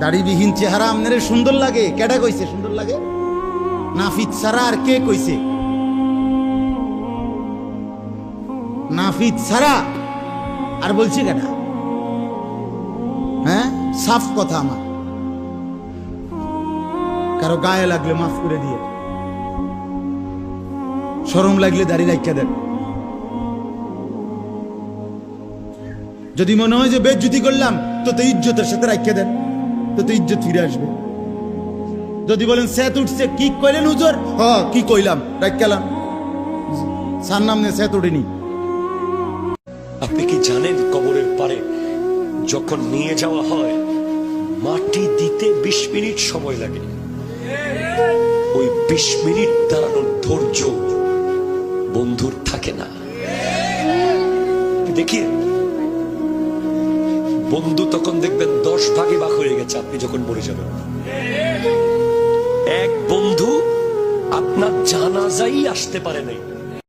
দাড়িবিহীন চেহারা আপনার সুন্দর লাগে? কেডা কইছে সুন্দর লাগে? নাফিদ ছাড়া আর কে কইছে? নাফিদ ছাড়া আর বলছি কেডা? হ্যাঁ, সাফ কথা আমার। কারো গায়ে লাগলে মাফ করে দিয়ে, শরম লাগলে দাড়ি রাখিয়া দেন। যদি মনে হয় যে বেজ্জতি করলাম, তো ইজ্জতের সাথে রাখিয়া দেন, তো ইজ্জত ফিরে আসবে। যদি বলেন সেত উঠছে, কি কইলেন হুজুর? হ, কি কইলাম, রাখিয়ালাম, সার নাম নিয়ে সেত উঠেনি। আপনি কি জানেন কবরের পারে যখন নিয়ে যাওয়া হয়, মাটি দিতে 20 মিনিট সময় লাগে। ওই 20 মিনিট দাঁড়ানোর ধৈর্য বন্ধুর থাকে না। দেখি বন্ধু তখন দেখবেন 10 ভাগে ভাগ হয়ে গেছে আপনি যখন মরে যাবেন। এক বন্ধু আপনার জানাজাই আসতে পারে নাই।